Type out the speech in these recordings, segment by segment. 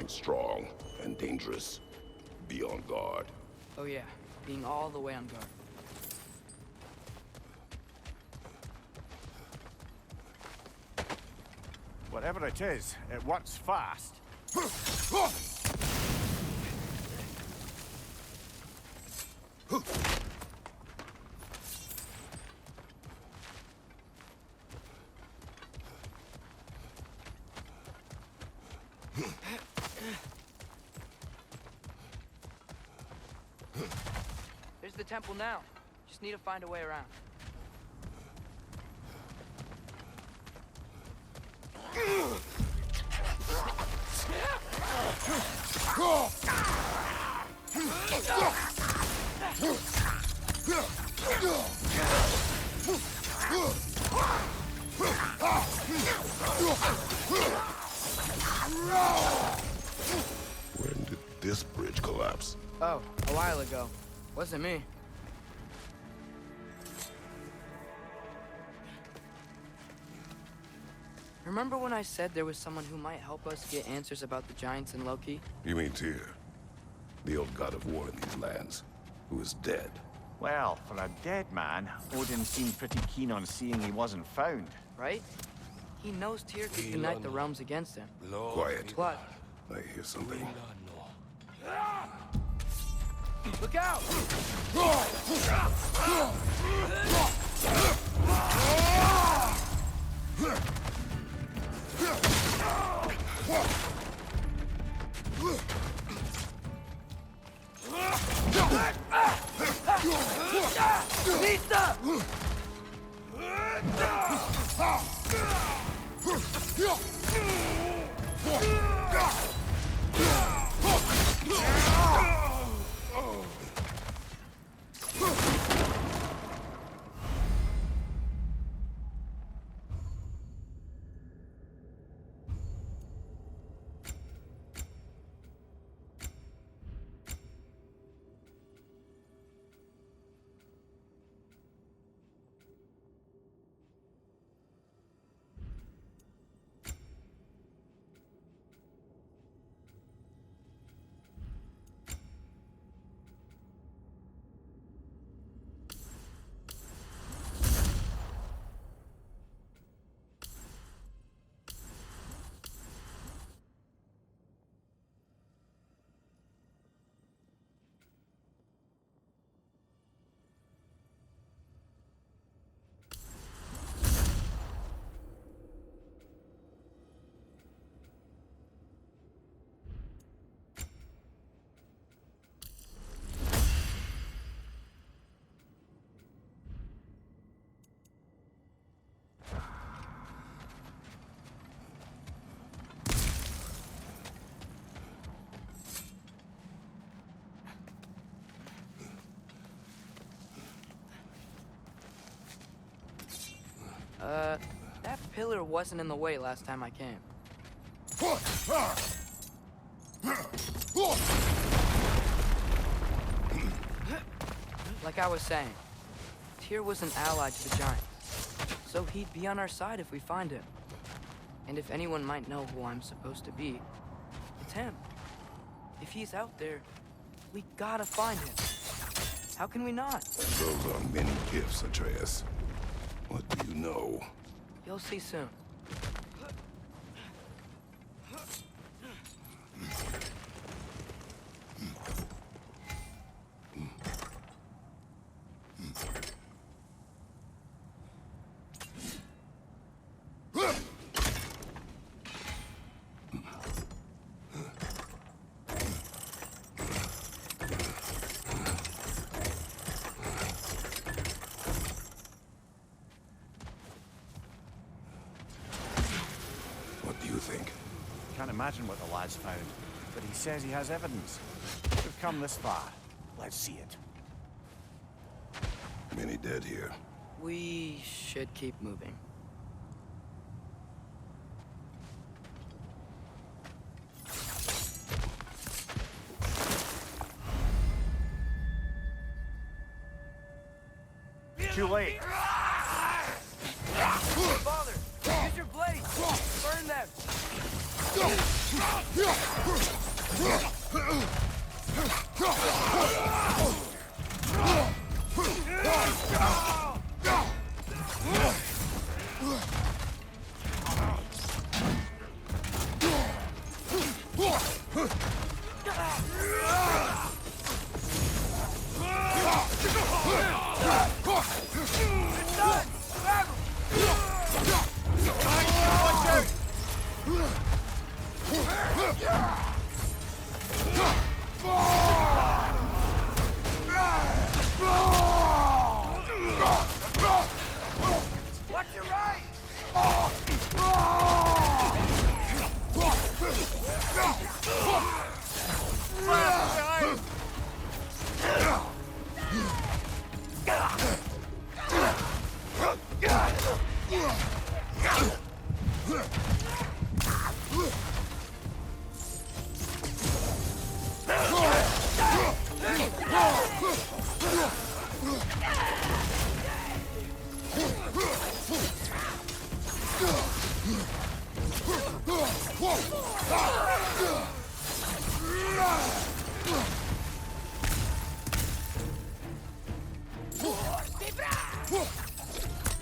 Strong and dangerous. Be on guard. Oh yeah, being all the way on guard. Whatever it is, it works fast. There's the temple now. Just need to find a way around. When did this bridge collapse? Oh, a while ago. Wasn't me. Remember when I said there was someone who might help us get answers about the giants and Loki? You mean Tyr, the old god of war in these lands, who is dead? Well, for a dead man, Odin seemed pretty keen on seeing he wasn't found. Right? He knows Tyr could unite the realms against him. Quiet. What? I hear something. Look out! That pillar wasn't in the way last time I came. Like I was saying, Tyr was an ally to the giants, so he'd be on our side if we find him. And if anyone might know who I'm supposed to be, it's him. If he's out there, we gotta find him. How can we not? Those are many gifts, Atreus. What do you know? You'll see soon. Can't imagine what the lad's found, but he says he has evidence. We've come this far. Let's see it. Many dead here. We should keep moving. Too late. Father, use your blade. Burn them.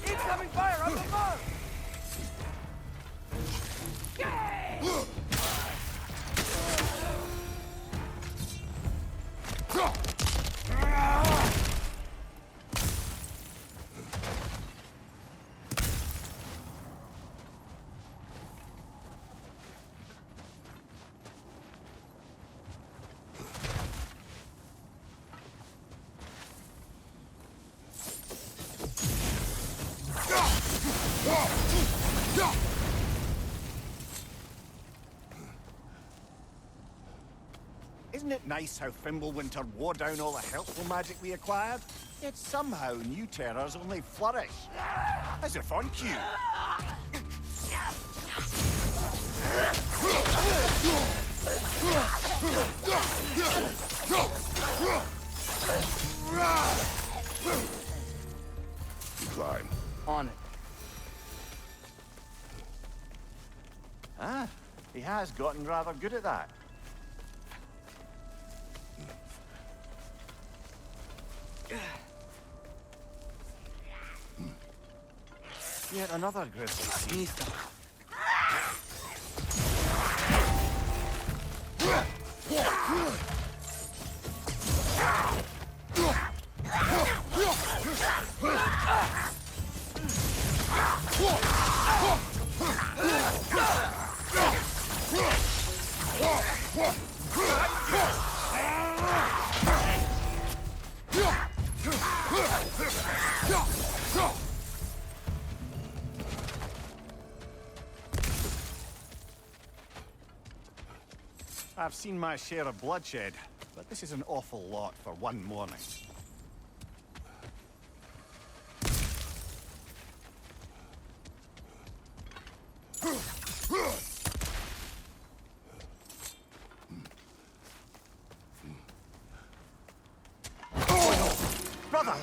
Incoming fire up above! Isn't it nice how Fimbulwinter wore down all the helpful magic we acquired? Yet somehow new terrors only flourish. As if on cue. Climb. On it. Ah, he has gotten rather good at that. Yet another grizzly sea. Nista. I've seen my share of bloodshed, but this is an awful lot for one morning. Brother!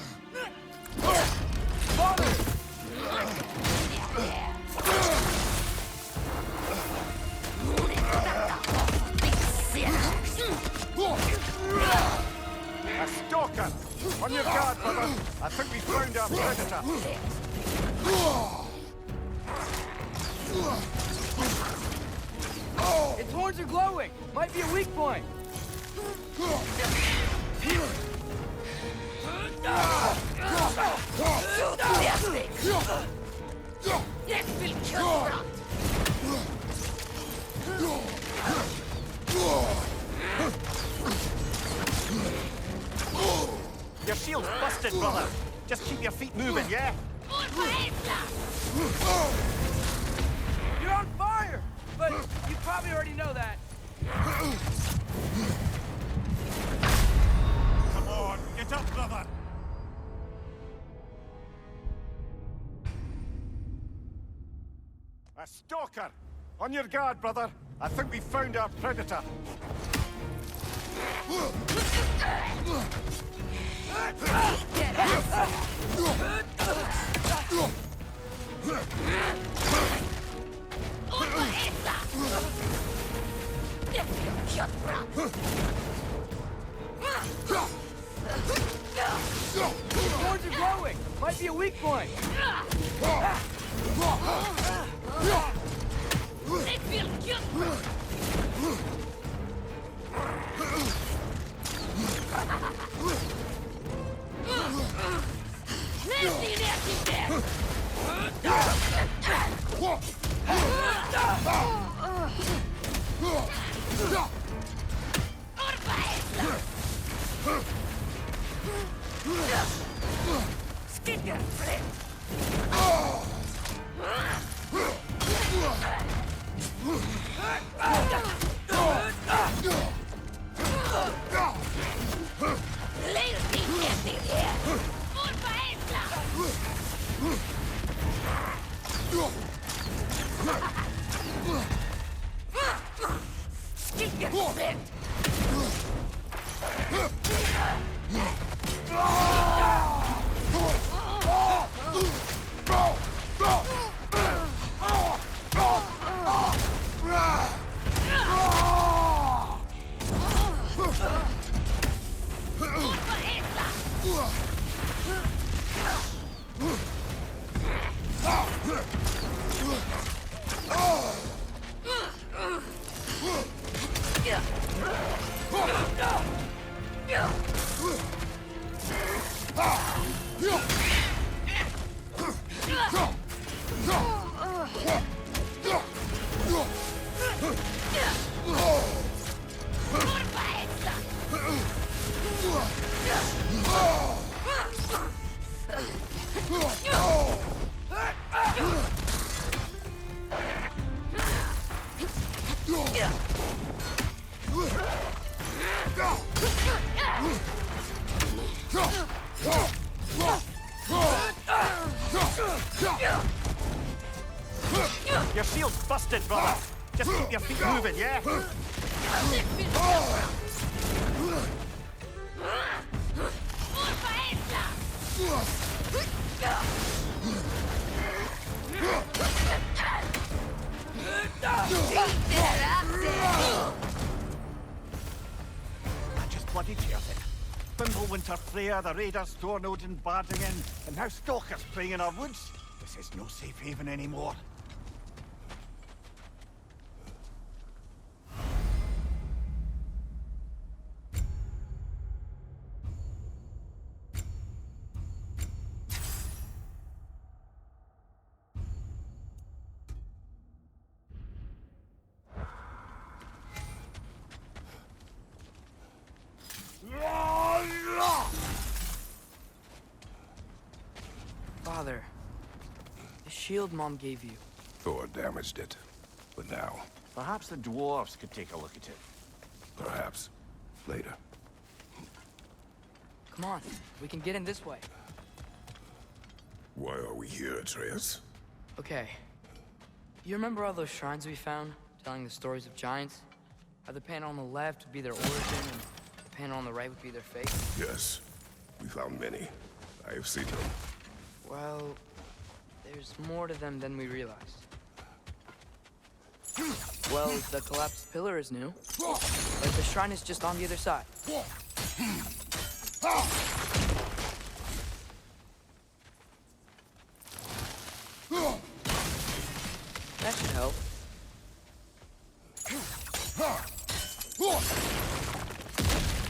A stalker! On your guard, brother! I think we found our predator! Its horns are glowing! Might be a weak point! Your shield's busted, brother! Just keep your feet moving, yeah? You're on fire! But you probably already know that. Come on, get up, brother! A stalker! On your guard, brother! I think we found our predator! His horns are growing! Might be a weak point! Your shield's busted, brother. Just keep your feet moving, yeah? I just bloody cheered it. Winter Freya, the raiders, Thornode and Bardingen, and now stalkers preying in our woods. This is no safe haven anymore. Father, the shield Mom gave you. Thor damaged it. But now, Perhaps the dwarves could take a look at it. perhaps, later. Come on, we can get in this way. Why are we here, Atreus? Okay. You remember all those shrines we found, telling the stories of giants? How the panel on the left would be their origin, and the panel on the right would be their fate? Yes. We found many. I have seen them. Well, there's more to them than we realized. Well, the collapsed pillar is new, but the shrine is just on the other side. That should help.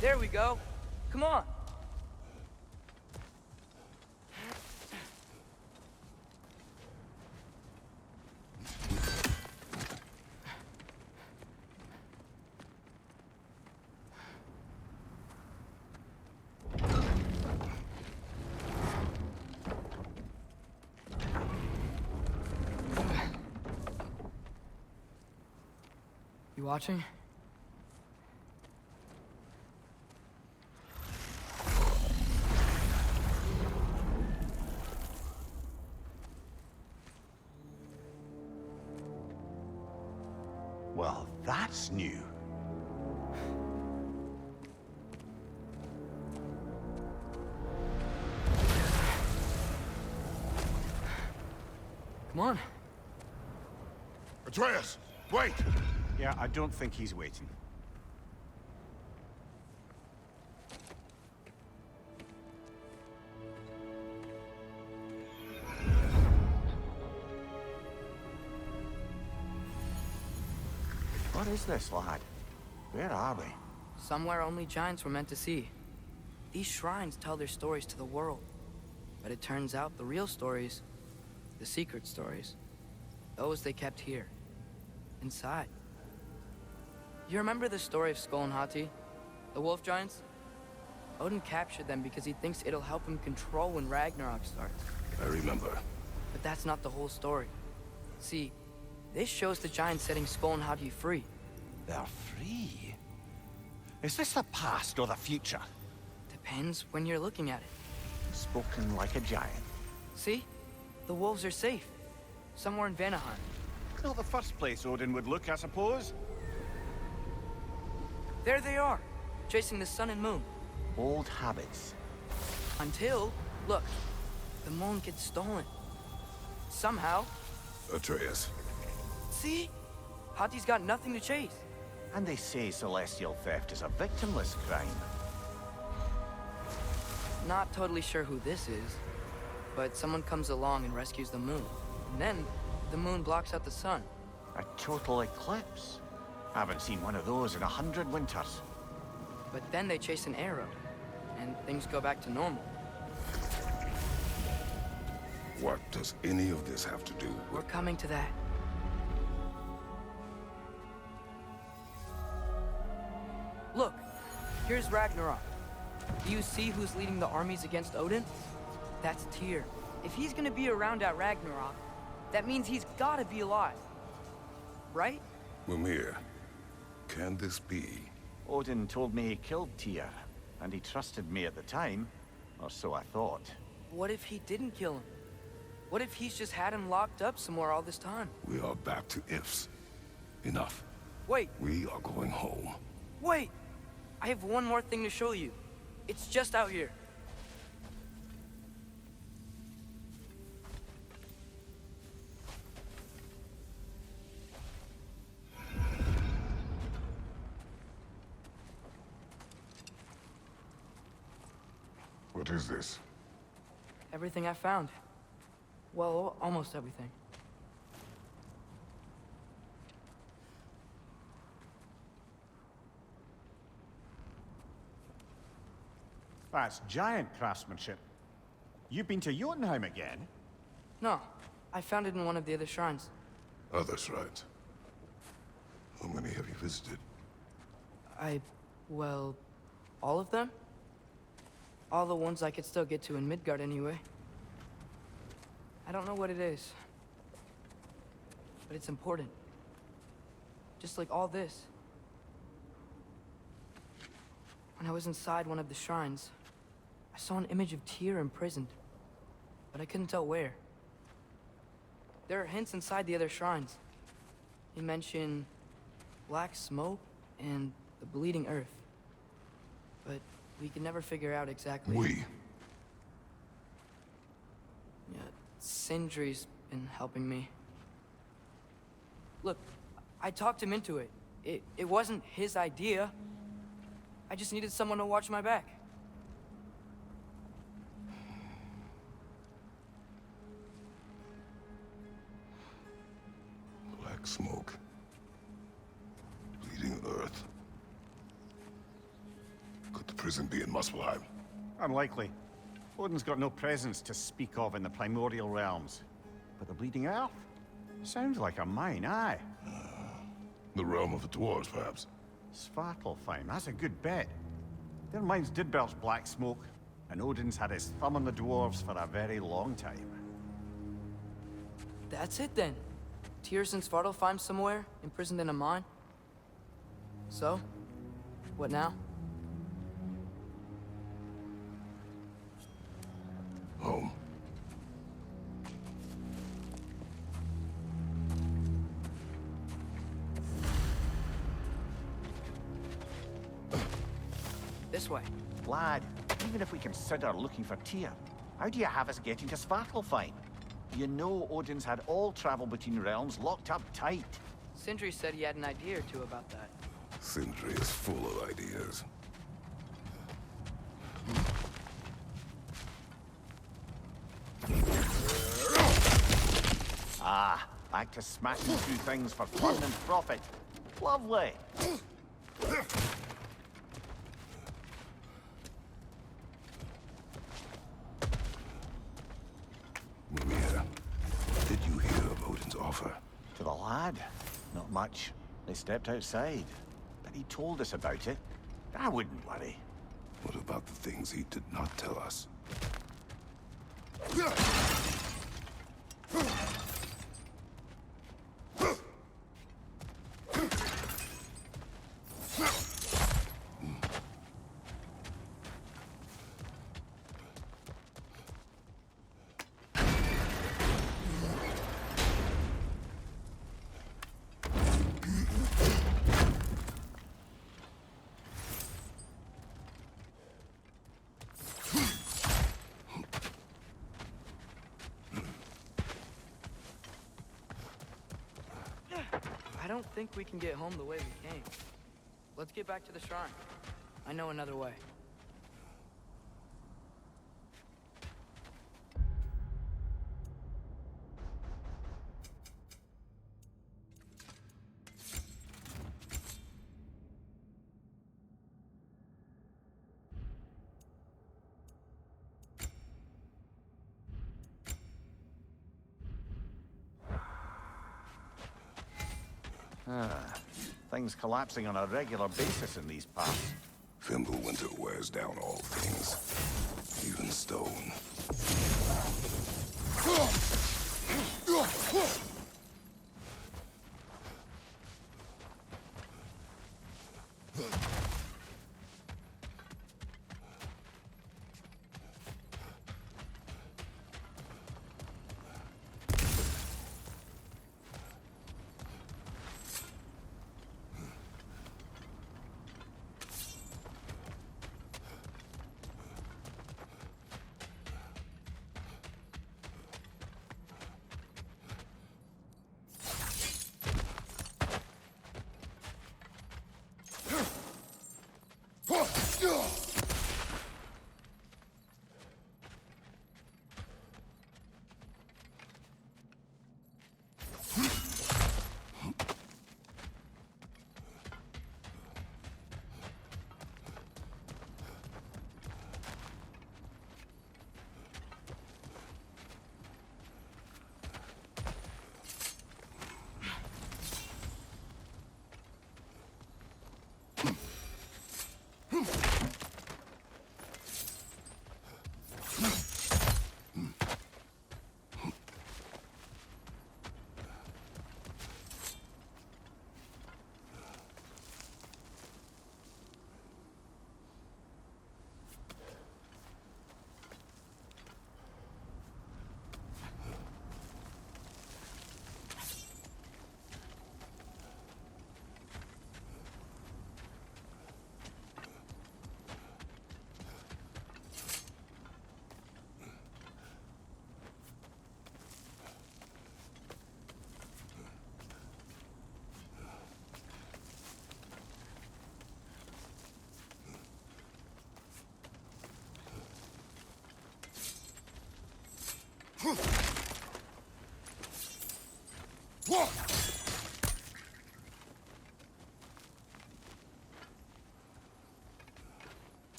There we go. Come on. You watching? Well, that's new. Come on. Atreus, wait! Yeah, I don't think he's waiting. What is this, lad? Where are we? Somewhere only giants were meant to see. These shrines tell their stories to the world. But it turns out the real stories, the secret stories, those they kept here, inside. You remember the story of Skull and Hati? The wolf giants? Odin captured them because he thinks it'll help him control when Ragnarok starts. I remember. But that's not the whole story. See, this shows the giants setting Skull and Hati free. They're free? Is this the past or the future? Depends when you're looking at it. Spoken like a giant. See? The wolves are safe. Somewhere in Vanaheim. Not the first place Odin would look, I suppose. There they are, chasing the sun and moon. Old habits. Until, look, the moon gets stolen. Somehow. Atreus. See? Hati's got nothing to chase. And they say celestial theft is a victimless crime. Not totally sure who this is, but someone comes along and rescues the moon. And then, the moon blocks out the sun. A total eclipse. Haven't seen one of those in 100 winters. But then they chase an arrow, and things go back to normal. What does any of this have to do We're with... coming to that. Look, here's Ragnarok. Do you see who's leading the armies against Odin? That's Tyr. If he's gonna be around at Ragnarok, that means he's gotta be alive. Right? Mimir? Can this be? Odin told me he killed Tyr, and he trusted me at the time, or so I thought. What if he didn't kill him? What if he's just had him locked up somewhere all this time? We are back to ifs. Enough. Wait, We are going home. wait! I have one more thing to show you. It's just out here. What is this? Everything I found. Well, almost everything. That's giant craftsmanship. You've been to Jotunheim again? No, I found it in one of the other shrines. Other shrines. How many have you visited? Well, all of them? All the ones I could still get to in Midgard anyway. I don't know what it is. But it's important. Just like all this. When I was inside one of the shrines, I saw an image of Tyr imprisoned. But I couldn't tell where. There are hints inside the other shrines. They mention black smoke and the bleeding earth. But we could never figure out exactly. We. Yeah, Sindri's been helping me. Look, I talked him into it. It wasn't his idea. I just needed someone to watch my back. Black smoke. Bleeding earth. Could the prison be in Muspelheim? Unlikely. Odin's got no presence to speak of in the primordial realms. But the Bleeding Earth? Sounds like a mine, aye. The realm of the dwarves, perhaps? Svartalfheim, that's a good bet. Their mines did belch black smoke, and Odin's had his thumb on the dwarves for a very long time. That's it then. Tyr's in Svartalfheim somewhere, imprisoned in a mine. So, what now? Home. This way. Lad, even if we consider looking for Tyr, how do you have us getting to Svartalfheim? You know Odin's had all travel between realms locked up tight. Sindri said he had an idea or two about that. Sindri is full of ideas. Ah, back to smashing through things for fun and profit. Lovely. Mimir, did you hear of Odin's offer? To the lad? Not much. They stepped outside. But he told us about it. I wouldn't worry. What about the things he did not tell us? I don't think we can get home the way we came. Let's get back to the shrine. I know another way. Things collapsing on a regular basis in these parts. Fimbulwinter wears down all things, even stone.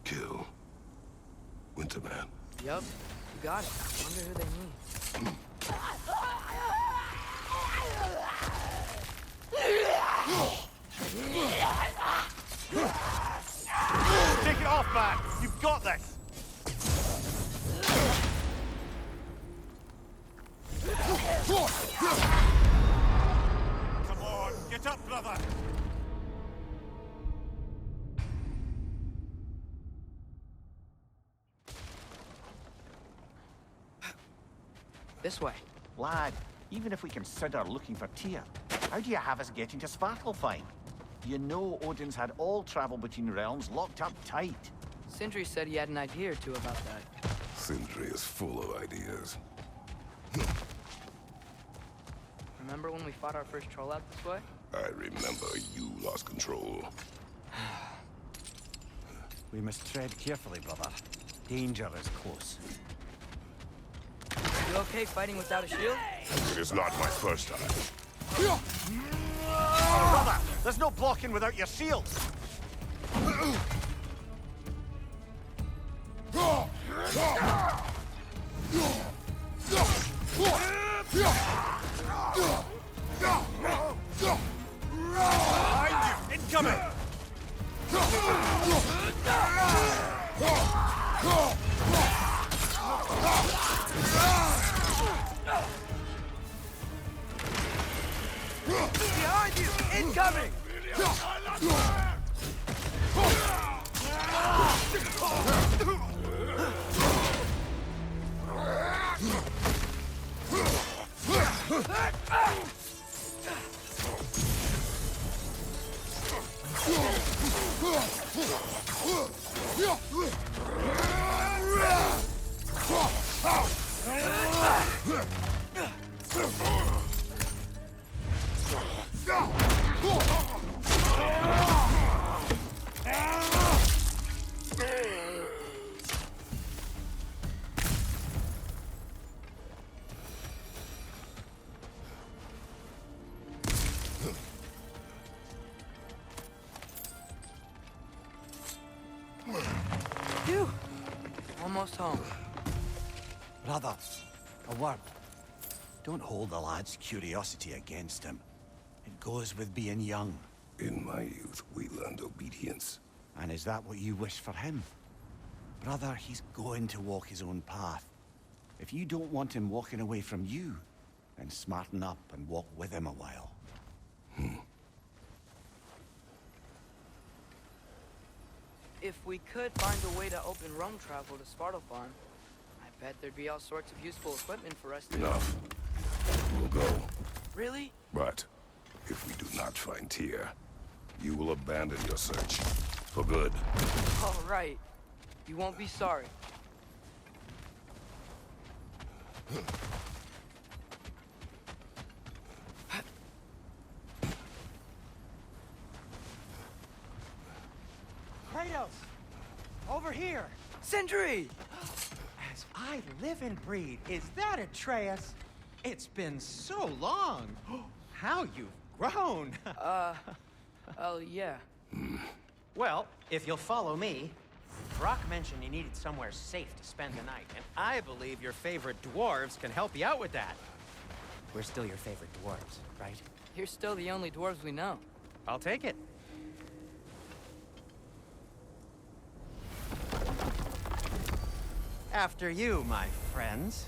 Kill Winterman. Yup, you got it. Wonder who they mean. Take it off, man! You've got this! Get up, brother! This way. Lad, even if we consider looking for Tyr, how do you have us getting to Svartalfheim? You know Odin's had all travel between realms locked up tight. Sindri said he had an idea or two about that. Sindri is full of ideas. Remember when we fought our first troll out this way? I remember you lost control. We must tread carefully, brother. Danger is close. You okay fighting without a shield? It is not my first time. Brother, there's no blocking without your shields! Behind you! Incoming! Behind you! Incoming! Phew. Almost home. Brother, a word. Don't hold the lad's curiosity against him. It goes with being young. In my youth, we learned obedience. And is that what you wish for him? Brother, he's going to walk his own path. If you don't want him walking away from you, then smarten up and walk with him a while. If we could find a way to open roam travel to Svartalfheim, I bet there'd be all sorts of useful equipment for us to... Enough. We'll go. Really? But if we do not find Tyr, you will abandon your search. For good. All right. You won't be sorry. Kratos! Over here! Sindri! As I live and breathe, is that Atreus? It's been so long! How you've grown! Oh, yeah. Well, if you'll follow me, Brock mentioned you needed somewhere safe to spend the night, and I believe your favorite dwarves can help you out with that. We're still your favorite dwarves, right? You're still the only dwarves we know. I'll take it. After you, my friends.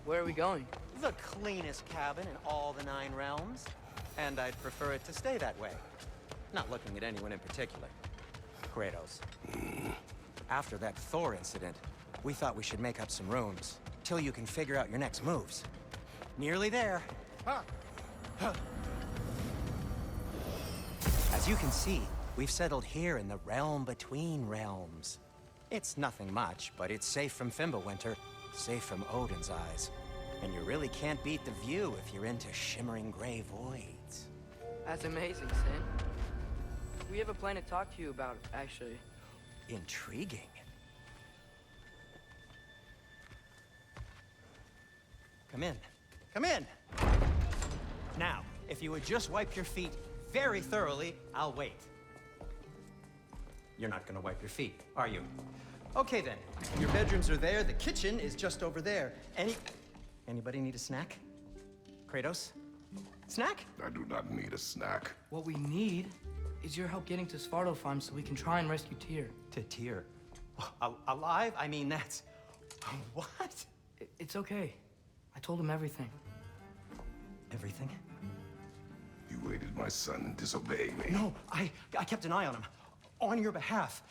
Where are we going? The cleanest cabin in all the 9 realms. And I'd prefer it to stay that way. Not looking at anyone in particular. Kratos. After that Thor incident, we thought we should make up some rooms, till you can figure out your next moves. Nearly there. As you can see, we've settled here in the realm between realms. It's nothing much, but it's safe from Fimbulwinter, safe from Odin's eyes. And you really can't beat the view if you're into shimmering gray voids. That's amazing, Sin. We have a plan to talk to you about, actually. Intriguing. Come in. Come in! Now, if you would just wipe your feet very thoroughly, I'll wait. You're not gonna wipe your feet, are you? Okay then. Your bedrooms are there, the kitchen is just over there. Anybody need a snack? Kratos? Snack? I do not need a snack. What we need is your help getting to Svartalfheim so we can try and rescue Tyr. To Tyr. Alive? I mean, that's... What? It's okay. I told him everything. Everything? You aided my son in disobeying me. No, I kept an eye on him. On your behalf.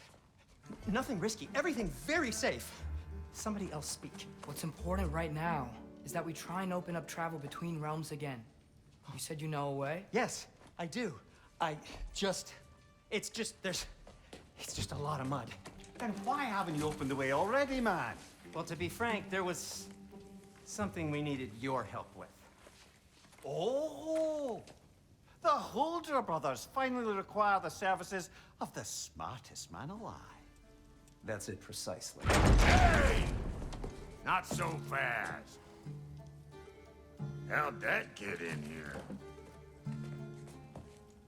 Nothing risky. Everything very safe. Somebody else speak. What's important right now is that we try and open up travel between realms again. You said you know a way? Yes, I do. It's just a lot of mud. Then why haven't you opened the way already, man? Well, to be frank, there was something we needed your help with. Oh! The Holder brothers finally require the services of the smartest man alive. That's it precisely. Hey! Not so fast. How'd that get in here?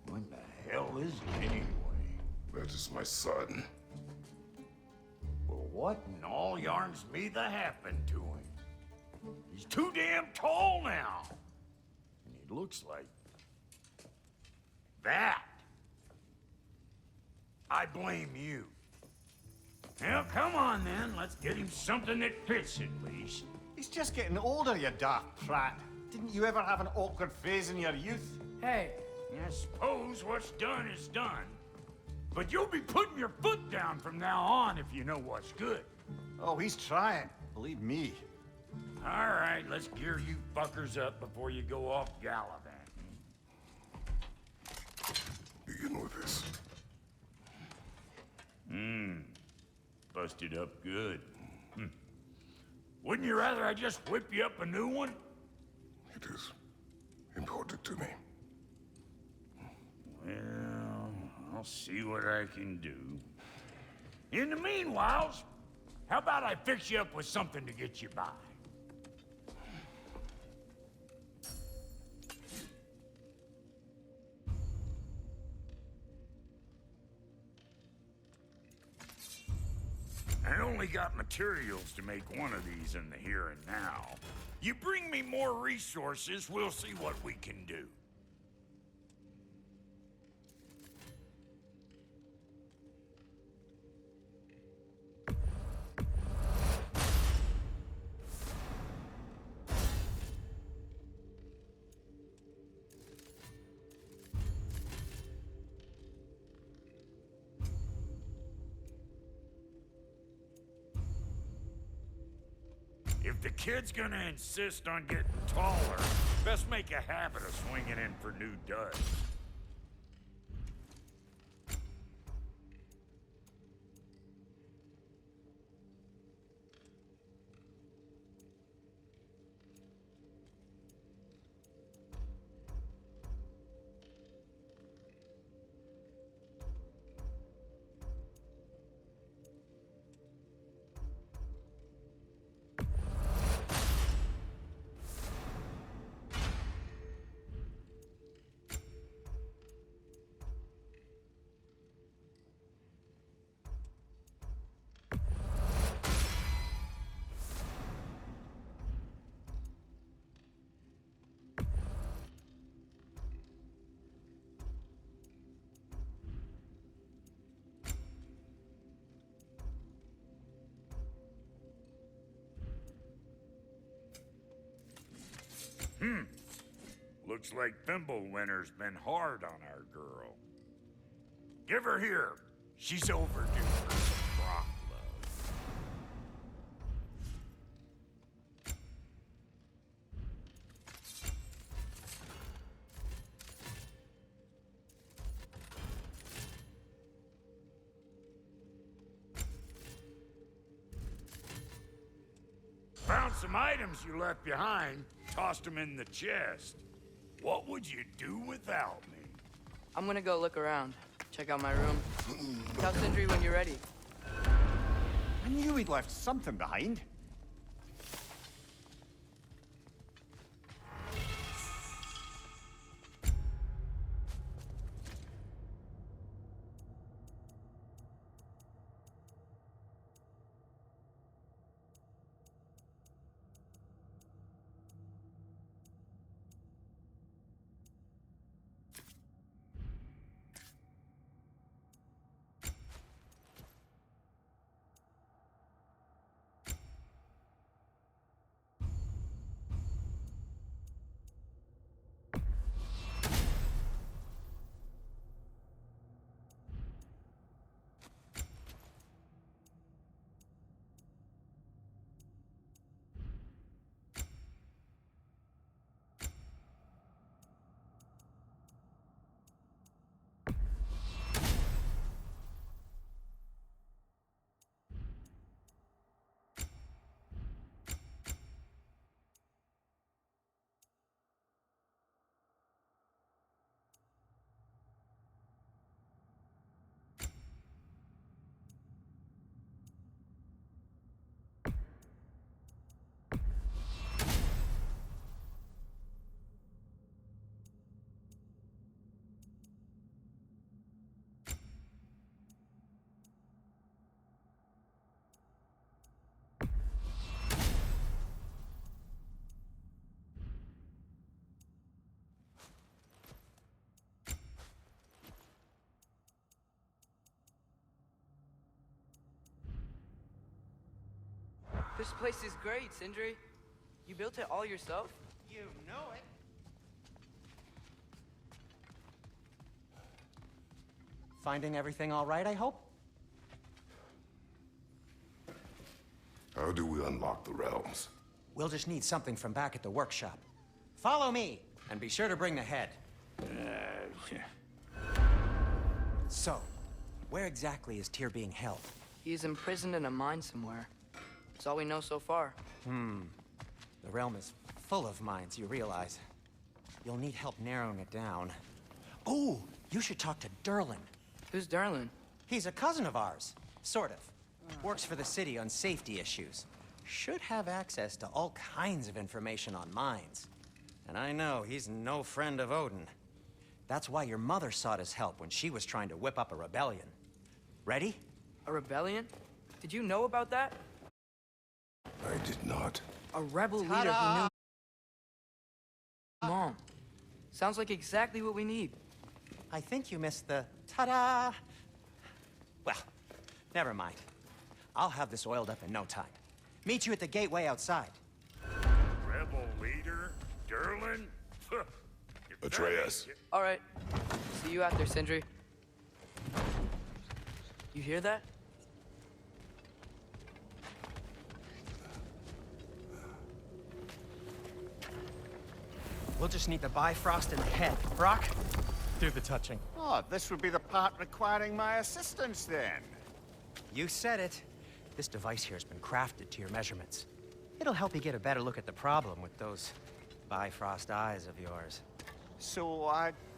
What the hell is it anyway? That is my son. Well, what in all yarns me that happened to him? He's too damn tall now. And he looks like... that. I blame you. Well, come on then. Let's get him something that fits at least. He's just getting older, you daft prat. Didn't you ever have an awkward phase in your youth? Hey, I suppose what's done is done. But you'll be putting your foot down from now on if you know what's good. Oh, he's trying. Believe me. All right, let's gear you fuckers up before you go off gallivanting. Begin with this. Busted up good. Wouldn't you rather I just whip you up a new one? It is important to me. Well, I'll see what I can do. In the meanwhile, how about I fix you up with something to get you by? I only got materials to make one of these in the here and now. You bring me more resources, we'll see what we can do. If the kid's gonna insist on getting taller, best make a habit of swinging in for new duds. Looks like Thimblewinter's been hard on our girl. Give her here. She's overdue for some rock love. Found some items you left behind, tossed them in the chest. What would you do without me? I'm gonna go look around. Check out my room. Tell Sindri when you're ready. I knew he'd left something behind. This place is great, Sindri. You built it all yourself? You know it. Finding everything all right, I hope? How do we unlock the realms? We'll just need something from back at the workshop. Follow me, and be sure to bring the head. So, where exactly is Tyr being held? He's imprisoned in a mine somewhere. That's all we know so far. The realm is full of mines, you realize. You'll need help narrowing it down. Oh, you should talk to Derlin. Who's Darlin? He's a cousin of ours, sort of. Works for the city on safety issues. Should have access to all kinds of information on mines. And I know he's no friend of Odin. That's why your mother sought his help when she was trying to whip up a rebellion. Ready? A rebellion? Did you know about that? I did not. A rebel leader who knew Mom. Sounds like exactly what we need. I think you missed the ta-da. Well, never mind. I'll have this oiled up in no time. Meet you at the gateway outside. Rebel leader? Derlin? Atreus. All right. See you out there, Sindri. You hear that? We'll just need the Bifrost in the head. Brock, do the touching. Oh, this would be the part requiring my assistance then. You said it. This device here has been crafted to your measurements. It'll help you get a better look at the problem with those Bifrost eyes of yours. So,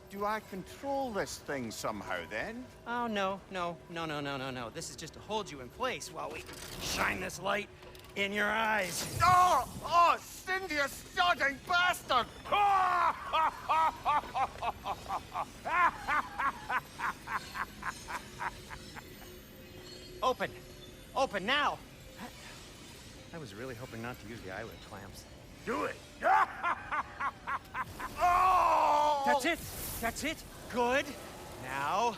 do I control this thing somehow then? Oh, no. This is just to hold you in place while we shine this light in your eyes. Oh! Oh, Cindy, you sodding bastard! Open! Open now! I was really hoping not to use the eyelid clamps. Do it! Oh! That's it! That's it! Good! Now,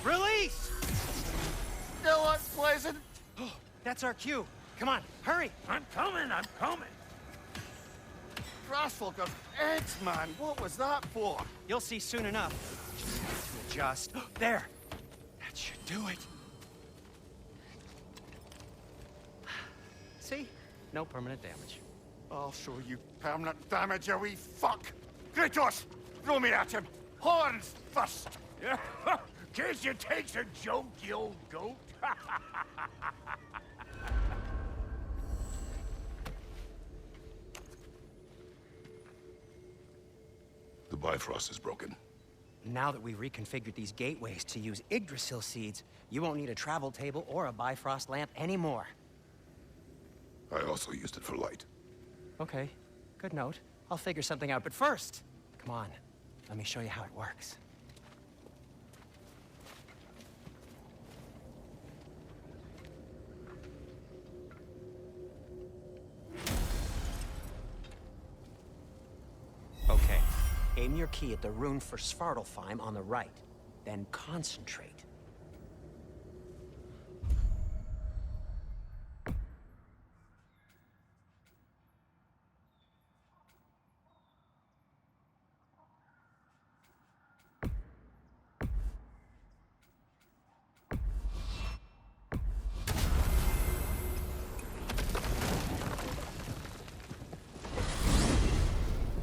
release! Still unpleasant. Oh, that's our cue. Come on, hurry! I'm coming! Grassfolk of eggs, man. What was that for? You'll see soon enough. Just have to adjust. There! That should do it. See? No permanent damage. I'll show you permanent damage, you wee fuck! Kratos! Throw me at him! Horns first! Case you takes a joke, you old goat. The Bifrost is broken. Now that we've reconfigured these gateways to use Yggdrasil seeds, you won't need a travel table or a Bifrost lamp anymore. I also used it for light. Okay, good note. I'll figure something out, but first, come on, let me show you how it works. Okay, aim your key at the rune for Svartalfheim on the right, then concentrate.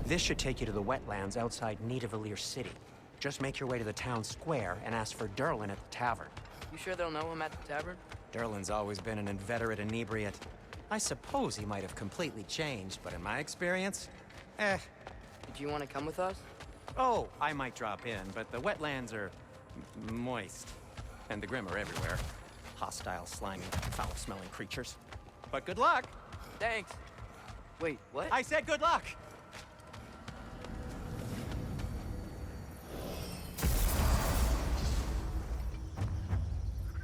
This should take you to the wetlands outside Nidavellir City. Just make your way to the town square and ask for Derlin at the tavern. You sure they'll know him at the tavern? Derlin's always been an inveterate inebriate. I suppose he might have completely changed, but in my experience, Did you want to come with us? Oh, I might drop in, but the wetlands are moist. And the Grim are everywhere. Hostile, slimy, foul-smelling creatures. But good luck! Thanks. Wait, what? I said good luck!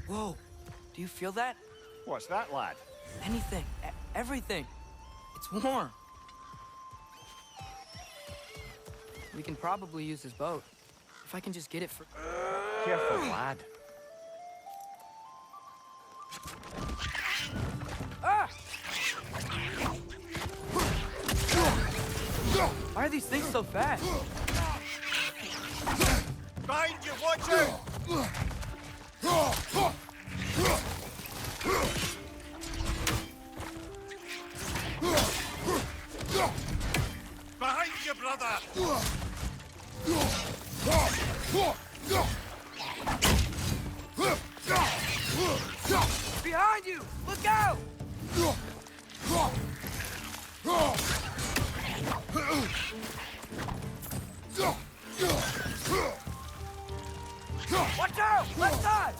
Whoa. Do you feel that? What's that, lad? Anything. Everything. It's warm. We can probably use his boat. If I can just get it for... Careful, lad. Ah! Why are these things so fast? Behind you, watch out! Behind you, brother! Behind you! Look out! Watch out! Left side!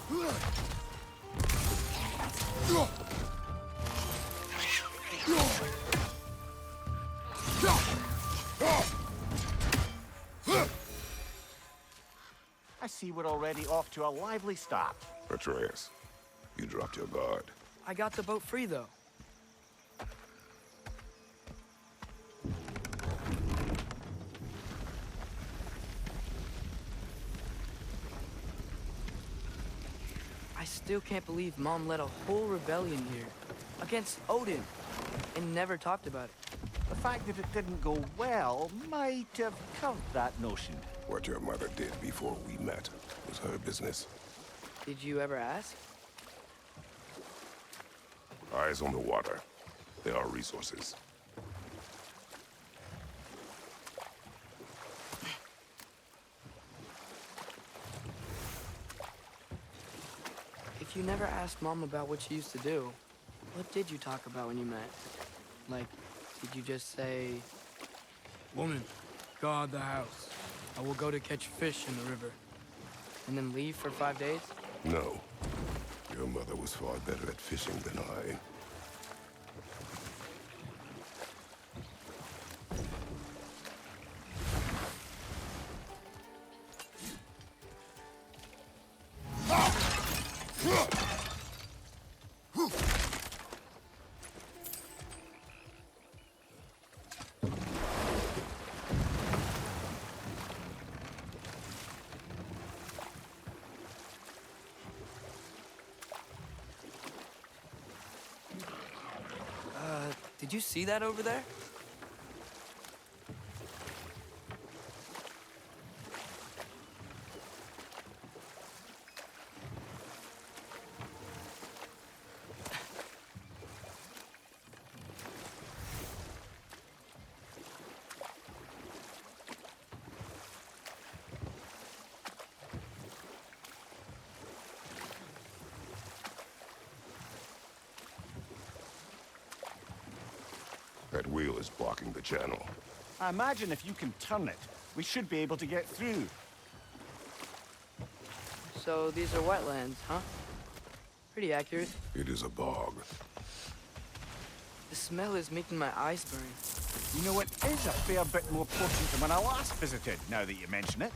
I see we're already off to a lively start. Atreus, you dropped your guard. I got the boat free, though. I still can't believe Mom led a whole rebellion here against Odin and never talked about it. The fact that it didn't go well might have curved that notion. What your mother did before we met was her business. Did you ever ask? Eyes on the water. There are resources. If you never asked Mom about what she used to do, what did you talk about when you met? Like, did you just say, "Woman, guard the house. I will go to catch fish in the river," and then leave for 5 days? No. Your mother was far better at fishing than I. Did you see that over there? That wheel is blocking the channel. I imagine if you can turn it, we should be able to get through. So these are wetlands, huh? Pretty accurate. It is a bog. The smell is making my eyes burn. You know, it is a fair bit more potent than when I last visited, now that you mention it.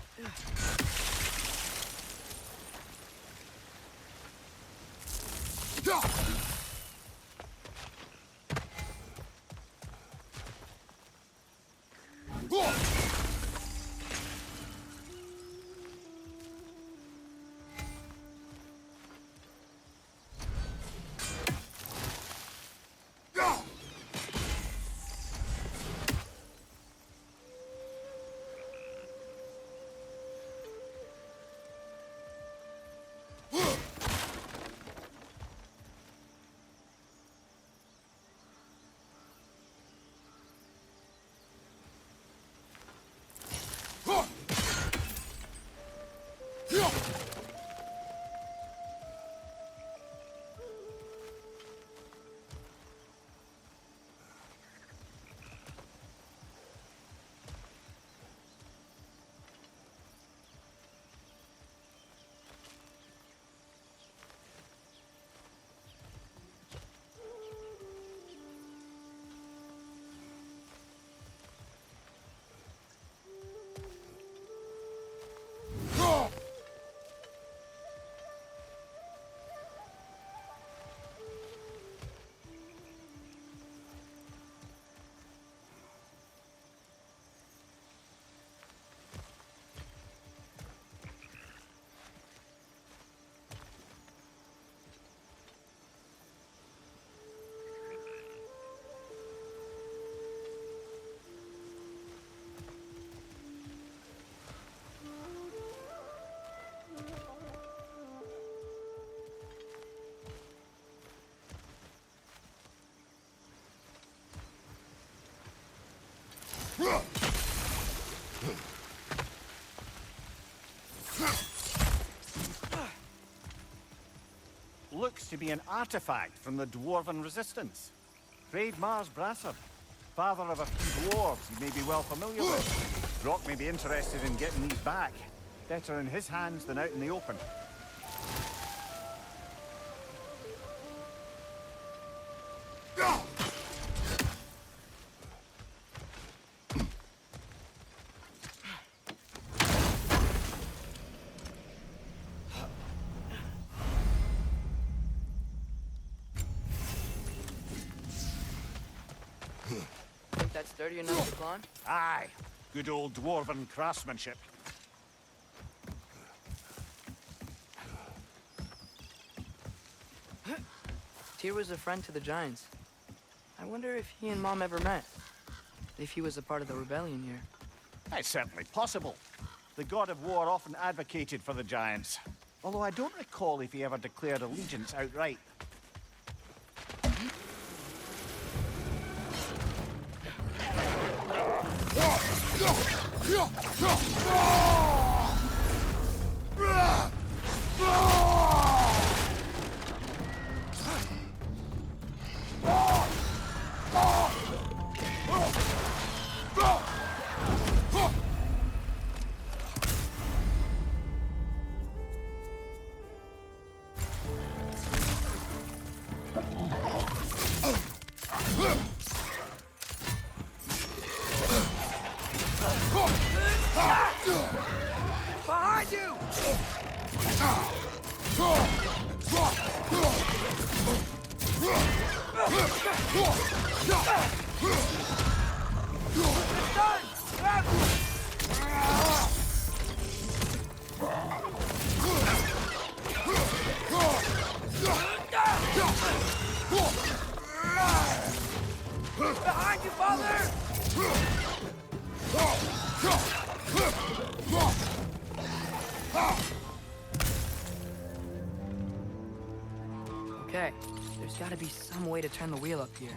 Looks to be an artifact from the Dwarven Resistance. Trade Mars Brassard, father of a few dwarves you may be well familiar with. Brock may be interested in getting these back. Better in his hands than out in the open. Think that's sturdy enough to climb? Aye, good old Dwarven craftsmanship. Tyr was a friend to the Giants. I wonder if he and Mom ever met. If he was a part of the rebellion here. It's certainly possible. The god of war often advocated for the Giants. Although I don't recall if he ever declared allegiance outright. Behind you! Behind you, father! Okay, there's gotta be some way to turn the wheel up here.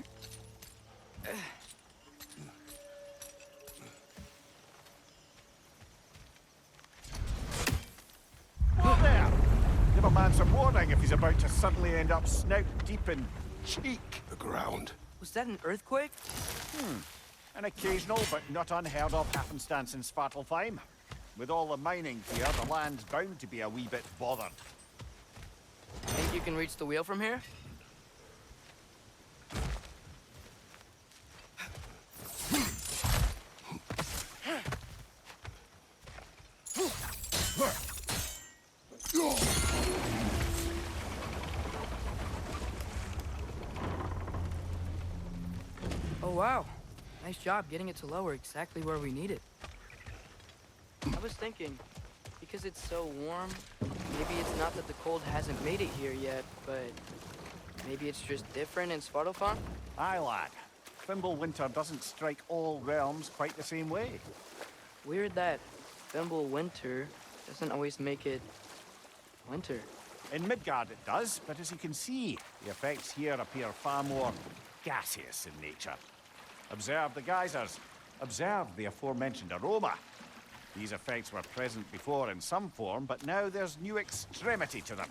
Whoa there! Give a man some warning if he's about to suddenly end up snout deep in cheek. The ground. Was that an earthquake? An occasional but not unheard of happenstance in Svartalfheim. With all the mining here, the land's bound to be a wee bit bothered. Think you can reach the wheel from here? Oh wow, nice job getting it to lower exactly where we need it. I was thinking, because it's so warm, maybe it's not that the cold hasn't made it here yet, but maybe it's just different in Svartalfheim? Aye, lad. Winter doesn't strike all realms quite the same way. Weird that Winter doesn't always make it winter. In Midgard it does, but as you can see, the effects here appear far more gaseous in nature. Observe the geysers. Observe the aforementioned aroma. These effects were present before in some form, but now there's new extremity to them.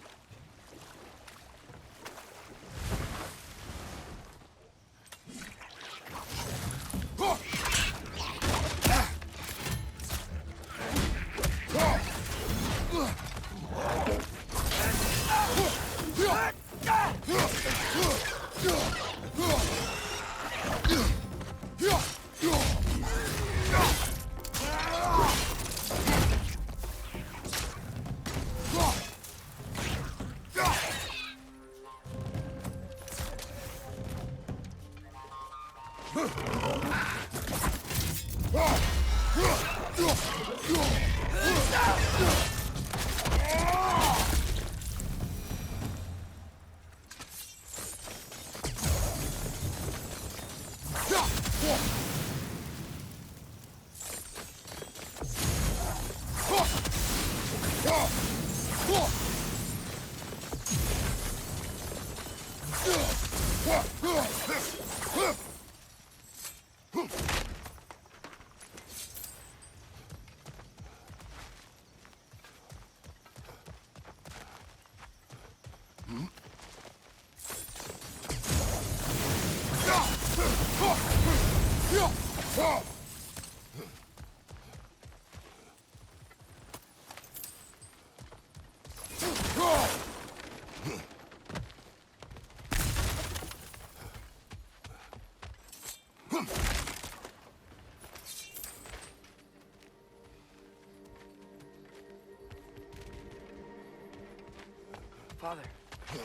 Father,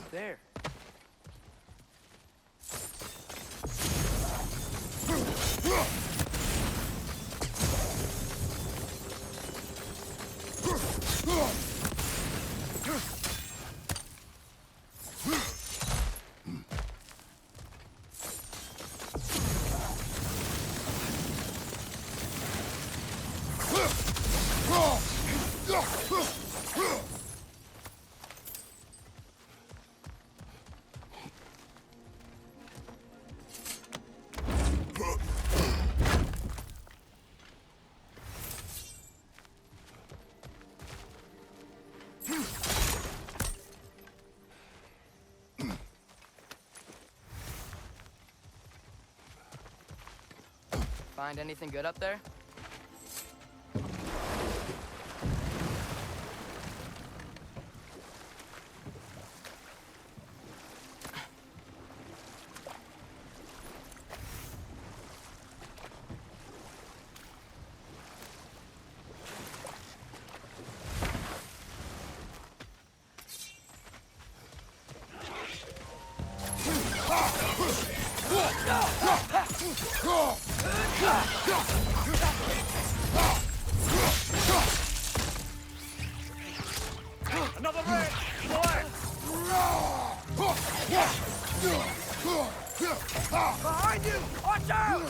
there. Find anything good up there? Another red! Boy! Behind you! Watch out!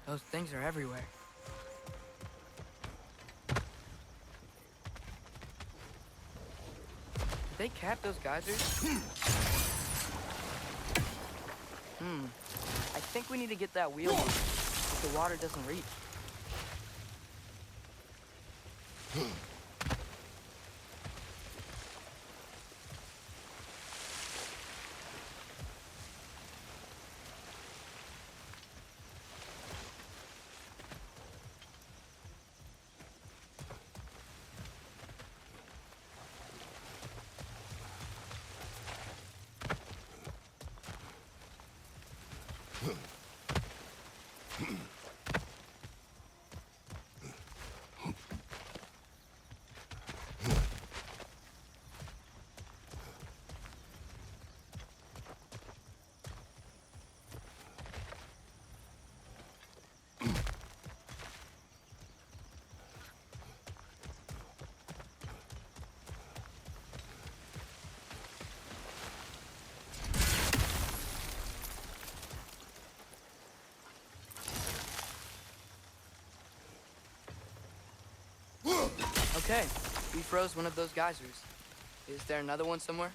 Those things are everywhere. Did they cap those geysers? I think we need to get that wheel moving, so the water doesn't reach. Okay, we froze one of those geysers. Is there another one somewhere?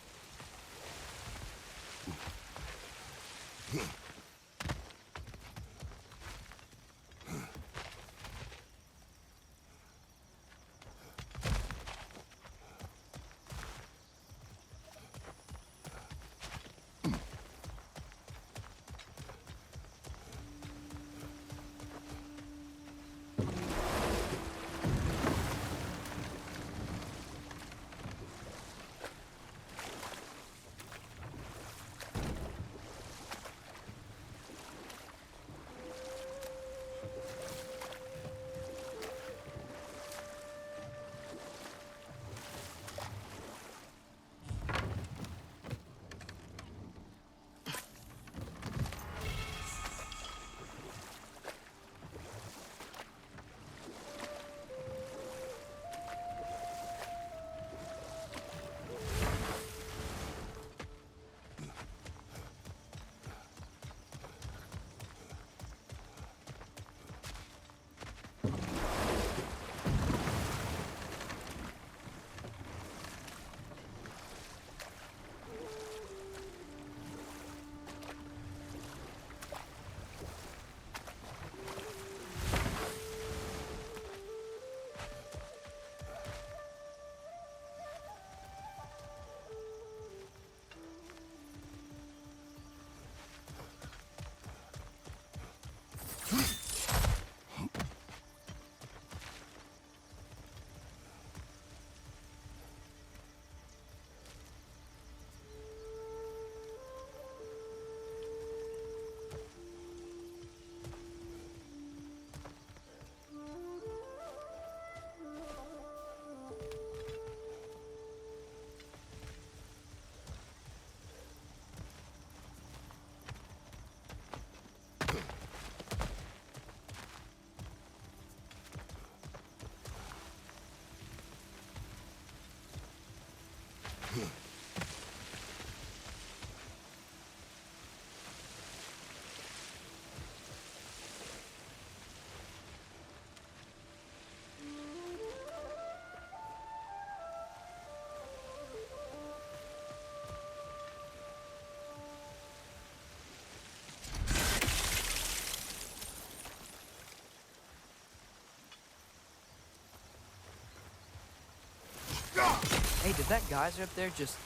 Hey, did that geyser up there just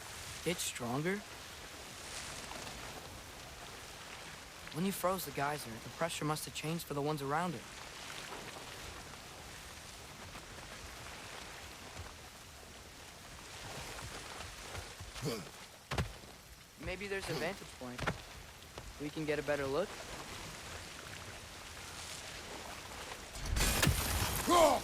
get stronger? When you froze the geyser, the pressure must have changed for the ones around it. Maybe there's a vantage point. We can get a better look. Go!